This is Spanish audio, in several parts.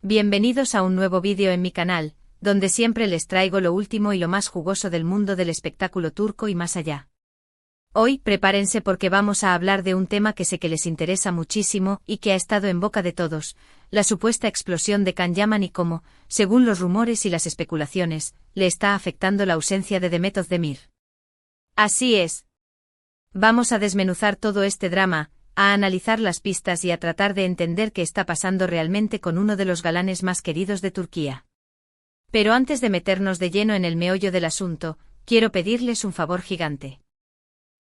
Bienvenidos a un nuevo vídeo en mi canal, donde siempre les traigo lo último y lo más jugoso del mundo del espectáculo turco y más allá. Hoy, prepárense porque vamos a hablar de un tema que sé que les interesa muchísimo y que ha estado en boca de todos, la supuesta explosión de Can Yaman y cómo, según los rumores y las especulaciones, le está afectando la ausencia de Demet Özdemir. Así es. Vamos a desmenuzar todo este drama, a analizar las pistas y a tratar de entender qué está pasando realmente con uno de los galanes más queridos de Turquía. Pero antes de meternos de lleno en el meollo del asunto, quiero pedirles un favor gigante.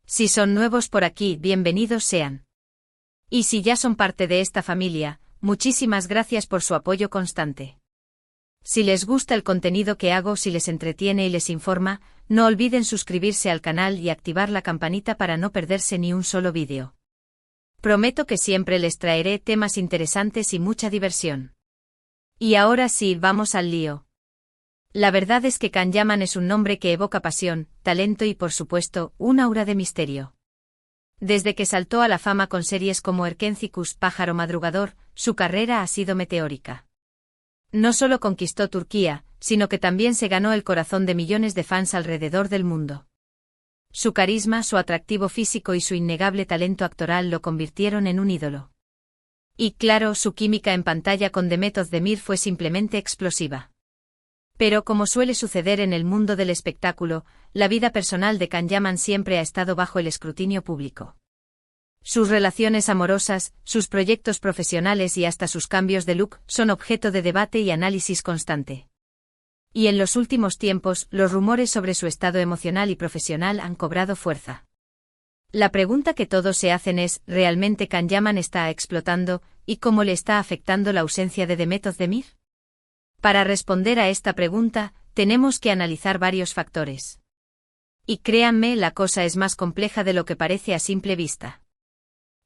Si son nuevos por aquí, bienvenidos sean. Y si ya son parte de esta familia, muchísimas gracias por su apoyo constante. Si les gusta el contenido que hago, si les entretiene y les informa, no olviden suscribirse al canal y activar la campanita para no perderse ni un solo vídeo. Prometo que siempre les traeré temas interesantes y mucha diversión. Y ahora sí, vamos al lío. La verdad es que Can Yaman es un nombre que evoca pasión, talento y por supuesto, un aura de misterio. Desde que saltó a la fama con series como Erkencikus, Pájaro Madrugador, su carrera ha sido meteórica. No solo conquistó Turquía, sino que también se ganó el corazón de millones de fans alrededor del mundo. Su carisma, su atractivo físico y su innegable talento actoral lo convirtieron en un ídolo. Y claro, su química en pantalla con Demet Özdemir fue simplemente explosiva. Pero como suele suceder en el mundo del espectáculo, la vida personal de Can Yaman siempre ha estado bajo el escrutinio público. Sus relaciones amorosas, sus proyectos profesionales y hasta sus cambios de look son objeto de debate y análisis constante. Y en los últimos tiempos, los rumores sobre su estado emocional y profesional han cobrado fuerza. La pregunta que todos se hacen es, ¿realmente Can Yaman está explotando, y cómo le está afectando la ausencia de Demet Özdemir? Para responder a esta pregunta, tenemos que analizar varios factores. Y créanme, la cosa es más compleja de lo que parece a simple vista.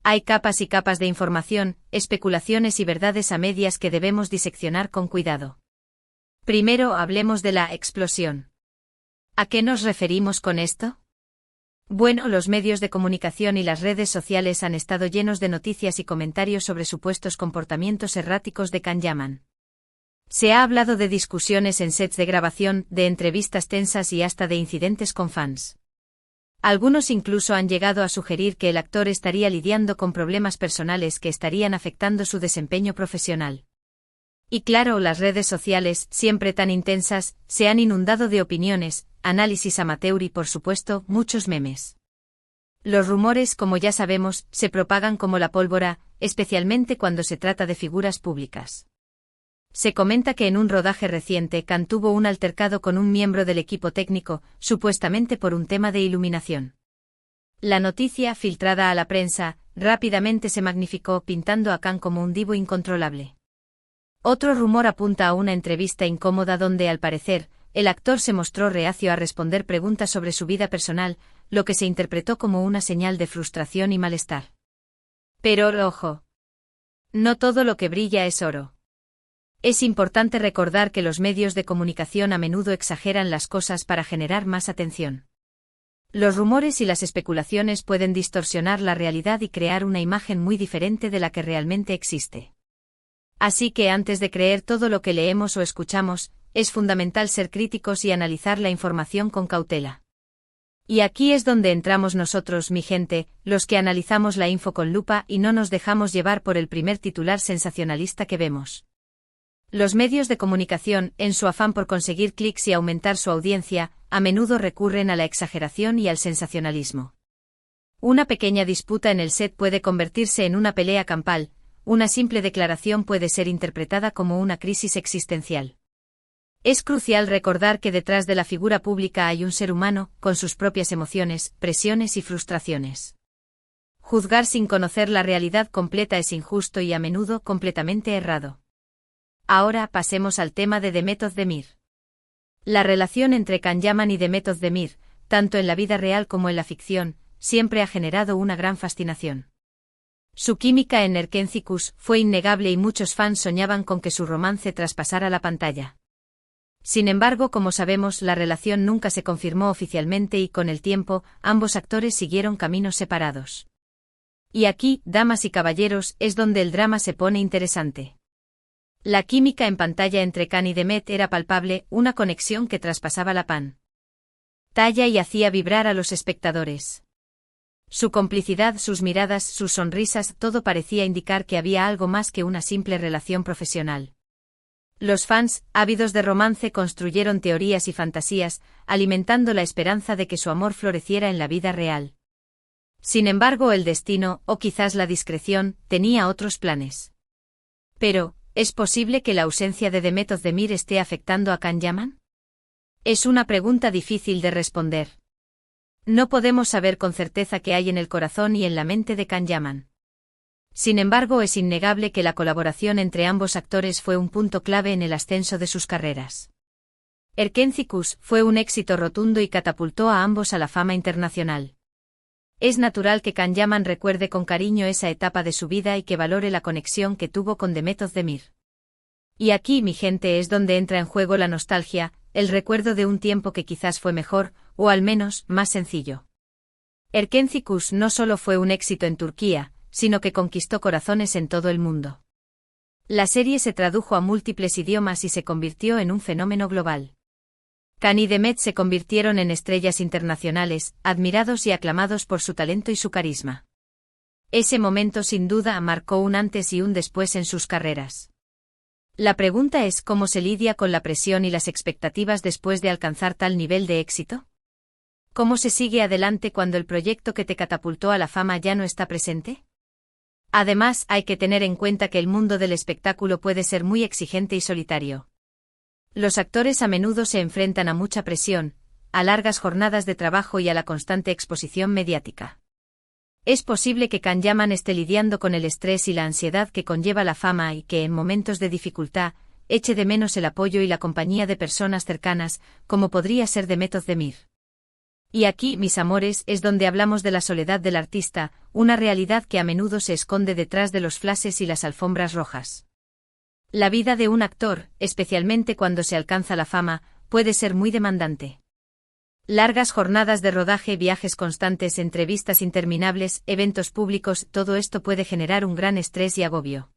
Hay capas y capas de información, especulaciones y verdades a medias que debemos diseccionar con cuidado. Primero hablemos de la explosión. ¿A qué nos referimos con esto? Bueno, los medios de comunicación y las redes sociales han estado llenos de noticias y comentarios sobre supuestos comportamientos erráticos de Can Yaman. Se ha hablado de discusiones en sets de grabación, de entrevistas tensas y hasta de incidentes con fans. Algunos incluso han llegado a sugerir que el actor estaría lidiando con problemas personales que estarían afectando su desempeño profesional. Y claro, las redes sociales, siempre tan intensas, se han inundado de opiniones, análisis amateur y por supuesto, muchos memes. Los rumores, como ya sabemos, se propagan como la pólvora, especialmente cuando se trata de figuras públicas. Se comenta que en un rodaje reciente Can tuvo un altercado con un miembro del equipo técnico, supuestamente por un tema de iluminación. La noticia, filtrada a la prensa, rápidamente se magnificó pintando a Can como un divo incontrolable. Otro rumor apunta a una entrevista incómoda donde, al parecer, el actor se mostró reacio a responder preguntas sobre su vida personal, lo que se interpretó como una señal de frustración y malestar. Pero, ojo. No todo lo que brilla es oro. Es importante recordar que los medios de comunicación a menudo exageran las cosas para generar más atención. Los rumores y las especulaciones pueden distorsionar la realidad y crear una imagen muy diferente de la que realmente existe. Así que antes de creer todo lo que leemos o escuchamos, es fundamental ser críticos y analizar la información con cautela. Y aquí es donde entramos nosotros, mi gente, los que analizamos la info con lupa y no nos dejamos llevar por el primer titular sensacionalista que vemos. Los medios de comunicación, en su afán por conseguir clics y aumentar su audiencia, a menudo recurren a la exageración y al sensacionalismo. Una pequeña disputa en el set puede convertirse en una pelea campal. Una simple declaración puede ser interpretada como una crisis existencial. Es crucial recordar que detrás de la figura pública hay un ser humano, con sus propias emociones, presiones y frustraciones. Juzgar sin conocer la realidad completa es injusto y a menudo completamente errado. Ahora pasemos al tema de Demet Özdemir. La relación entre Can Yaman y Demet Özdemir, tanto en la vida real como en la ficción, siempre ha generado una gran fascinación. Su química en Erkencikus fue innegable y muchos fans soñaban con que su romance traspasara la pantalla. Sin embargo, como sabemos, la relación nunca se confirmó oficialmente y con el tiempo, ambos actores siguieron caminos separados. Y aquí, damas y caballeros, es donde el drama se pone interesante. La química en pantalla entre Khan y Demet era palpable, una conexión que traspasaba la pantalla y hacía vibrar a los espectadores. Su complicidad, sus miradas, sus sonrisas, todo parecía indicar que había algo más que una simple relación profesional. Los fans, ávidos de romance, construyeron teorías y fantasías, alimentando la esperanza de que su amor floreciera en la vida real. Sin embargo, el destino, o quizás la discreción, tenía otros planes. Pero, ¿es posible que la ausencia de Demet Özdemir esté afectando a Can Yaman? Es una pregunta difícil de responder. No podemos saber con certeza qué hay en el corazón y en la mente de Can Yaman. Sin embargo, es innegable que la colaboración entre ambos actores fue un punto clave en el ascenso de sus carreras. Erkenzikuş fue un éxito rotundo y catapultó a ambos a la fama internacional. Es natural que Can Yaman recuerde con cariño esa etapa de su vida y que valore la conexión que tuvo con Demet Özdemir. Y aquí, mi gente, es donde entra en juego la nostalgia, el recuerdo de un tiempo que quizás fue mejor, o al menos, más sencillo. Erkenzikuş no solo fue un éxito en Turquía, sino que conquistó corazones en todo el mundo. La serie se tradujo a múltiples idiomas y se convirtió en un fenómeno global. Can y Demet se convirtieron en estrellas internacionales, admirados y aclamados por su talento y su carisma. Ese momento sin duda marcó un antes y un después en sus carreras. La pregunta es cómo se lidia con la presión y las expectativas después de alcanzar tal nivel de éxito. ¿Cómo se sigue adelante cuando el proyecto que te catapultó a la fama ya no está presente? Además, hay que tener en cuenta que el mundo del espectáculo puede ser muy exigente y solitario. Los actores a menudo se enfrentan a mucha presión, a largas jornadas de trabajo y a la constante exposición mediática. Es posible que Can Yaman esté lidiando con el estrés y la ansiedad que conlleva la fama y que en momentos de dificultad, eche de menos el apoyo y la compañía de personas cercanas, como podría ser Demet Özdemir. Y aquí, mis amores, es donde hablamos de la soledad del artista, una realidad que a menudo se esconde detrás de los flashes y las alfombras rojas. La vida de un actor, especialmente cuando se alcanza la fama, puede ser muy demandante. Largas jornadas de rodaje, viajes constantes, entrevistas interminables, eventos públicos, todo esto puede generar un gran estrés y agobio.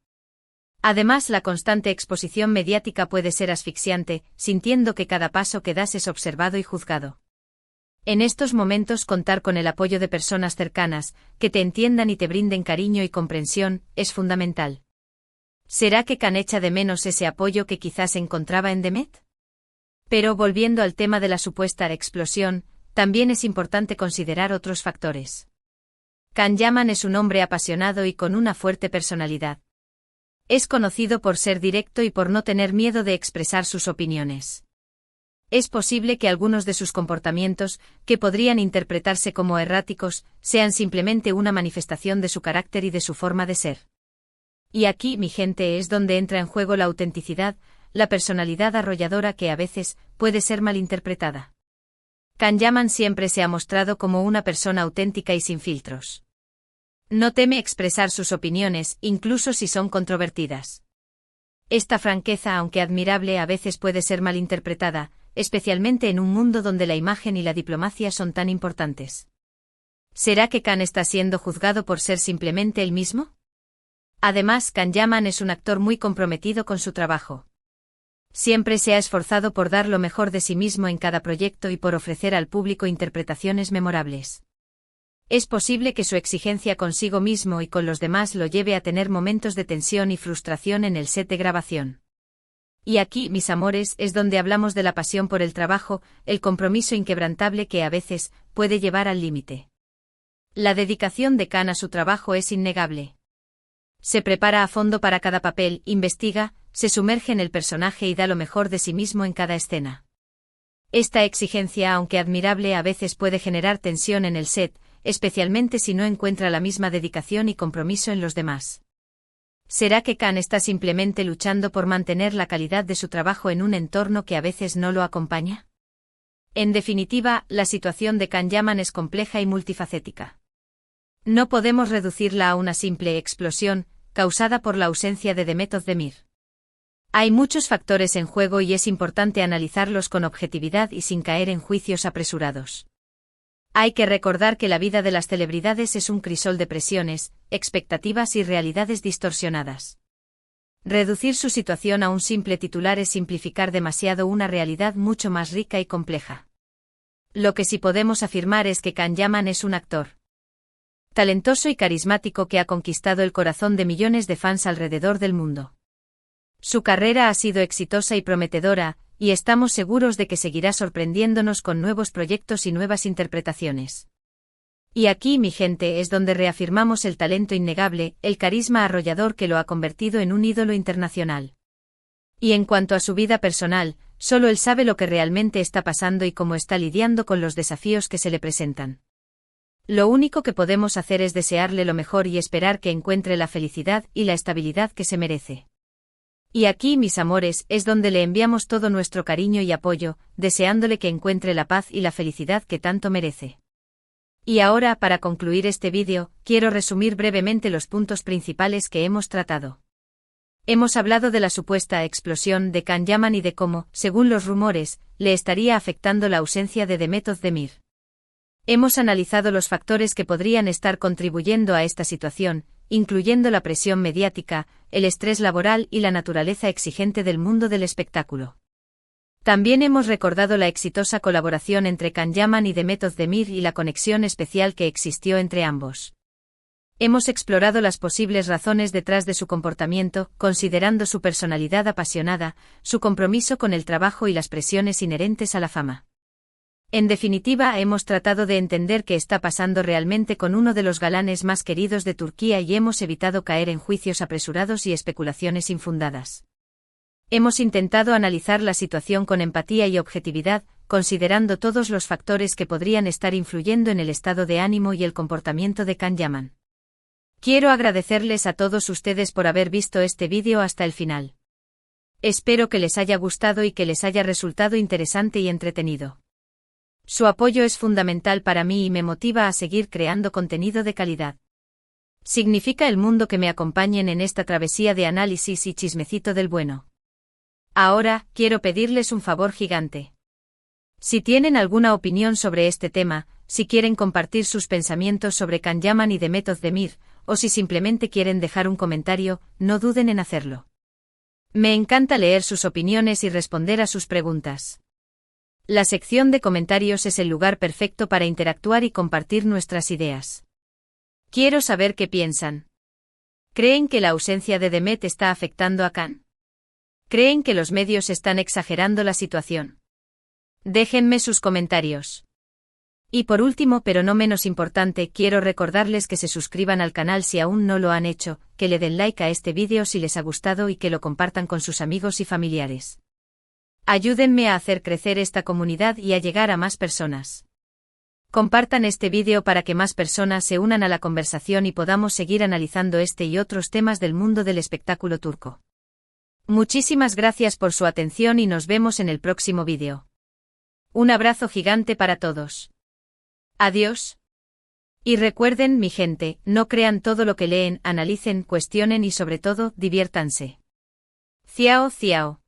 Además, la constante exposición mediática puede ser asfixiante, sintiendo que cada paso que das es observado y juzgado. En estos momentos, contar con el apoyo de personas cercanas, que te entiendan y te brinden cariño y comprensión, es fundamental. ¿Será que Can echa de menos ese apoyo que quizás encontraba en Demet? Pero volviendo al tema de la supuesta explosión, también es importante considerar otros factores. Can Yaman es un hombre apasionado y con una fuerte personalidad. Es conocido por ser directo y por no tener miedo de expresar sus opiniones. Es posible que algunos de sus comportamientos, que podrían interpretarse como erráticos, sean simplemente una manifestación de su carácter y de su forma de ser. Y aquí, mi gente, es donde entra en juego la autenticidad, la personalidad arrolladora que a veces puede ser malinterpretada. Can Yaman siempre se ha mostrado como una persona auténtica y sin filtros. No teme expresar sus opiniones, incluso si son controvertidas. Esta franqueza, aunque admirable, a veces puede ser malinterpretada, especialmente en un mundo donde la imagen y la diplomacia son tan importantes. ¿Será que Can está siendo juzgado por ser simplemente él mismo? Además, Can Yaman es un actor muy comprometido con su trabajo. Siempre se ha esforzado por dar lo mejor de sí mismo en cada proyecto y por ofrecer al público interpretaciones memorables. Es posible que su exigencia consigo mismo y con los demás lo lleve a tener momentos de tensión y frustración en el set de grabación. Y aquí, mis amores, es donde hablamos de la pasión por el trabajo, el compromiso inquebrantable que a veces puede llevar al límite. La dedicación de Can a su trabajo es innegable. Se prepara a fondo para cada papel, investiga, se sumerge en el personaje y da lo mejor de sí mismo en cada escena. Esta exigencia, aunque admirable, a veces puede generar tensión en el set, especialmente si no encuentra la misma dedicación y compromiso en los demás. ¿Será que Can está simplemente luchando por mantener la calidad de su trabajo en un entorno que a veces no lo acompaña? En definitiva, la situación de Can Yaman es compleja y multifacética. No podemos reducirla a una simple explosión, causada por la ausencia de Demet Özdemir. Hay muchos factores en juego y es importante analizarlos con objetividad y sin caer en juicios apresurados. Hay que recordar que la vida de las celebridades es un crisol de presiones, expectativas y realidades distorsionadas. Reducir su situación a un simple titular es simplificar demasiado una realidad mucho más rica y compleja. Lo que sí podemos afirmar es que Can Yaman es un actor talentoso y carismático que ha conquistado el corazón de millones de fans alrededor del mundo. Su carrera ha sido exitosa y prometedora, y estamos seguros de que seguirá sorprendiéndonos con nuevos proyectos y nuevas interpretaciones. Y aquí, mi gente, es donde reafirmamos el talento innegable, el carisma arrollador que lo ha convertido en un ídolo internacional. Y en cuanto a su vida personal, solo él sabe lo que realmente está pasando y cómo está lidiando con los desafíos que se le presentan. Lo único que podemos hacer es desearle lo mejor y esperar que encuentre la felicidad y la estabilidad que se merece. Y aquí, mis amores, es donde le enviamos todo nuestro cariño y apoyo, deseándole que encuentre la paz y la felicidad que tanto merece. Y ahora, para concluir este vídeo, quiero resumir brevemente los puntos principales que hemos tratado. Hemos hablado de la supuesta explosión de Can Yaman y de cómo, según los rumores, le estaría afectando la ausencia de Demet Özdemir. Hemos analizado los factores que podrían estar contribuyendo a esta situación, incluyendo la presión mediática, el estrés laboral y la naturaleza exigente del mundo del espectáculo. También hemos recordado la exitosa colaboración entre Can Yaman y Demet Özdemir y la conexión especial que existió entre ambos. Hemos explorado las posibles razones detrás de su comportamiento, considerando su personalidad apasionada, su compromiso con el trabajo y las presiones inherentes a la fama. En definitiva, hemos tratado de entender qué está pasando realmente con uno de los galanes más queridos de Turquía y hemos evitado caer en juicios apresurados y especulaciones infundadas. Hemos intentado analizar la situación con empatía y objetividad, considerando todos los factores que podrían estar influyendo en el estado de ánimo y el comportamiento de Can Yaman. Quiero agradecerles a todos ustedes por haber visto este vídeo hasta el final. Espero que les haya gustado y que les haya resultado interesante y entretenido. Su apoyo es fundamental para mí y me motiva a seguir creando contenido de calidad. Significa el mundo que me acompañen en esta travesía de análisis y chismecito del bueno. Ahora, quiero pedirles un favor gigante. Si tienen alguna opinión sobre este tema, si quieren compartir sus pensamientos sobre Can Yaman y Demet Özdemir, o si simplemente quieren dejar un comentario, no duden en hacerlo. Me encanta leer sus opiniones y responder a sus preguntas. La sección de comentarios es el lugar perfecto para interactuar y compartir nuestras ideas. Quiero saber qué piensan. ¿Creen que la ausencia de Demet está afectando a Can? ¿Creen que los medios están exagerando la situación? Déjenme sus comentarios. Y por último, pero no menos importante, quiero recordarles que se suscriban al canal si aún no lo han hecho, que le den like a este vídeo si les ha gustado y que lo compartan con sus amigos y familiares. Ayúdenme a hacer crecer esta comunidad y a llegar a más personas. Compartan este vídeo para que más personas se unan a la conversación y podamos seguir analizando este y otros temas del mundo del espectáculo turco. Muchísimas gracias por su atención y nos vemos en el próximo vídeo. Un abrazo gigante para todos. Adiós. Y recuerden, mi gente, no crean todo lo que leen, analicen, cuestionen y sobre todo, diviértanse. Ciao, ciao.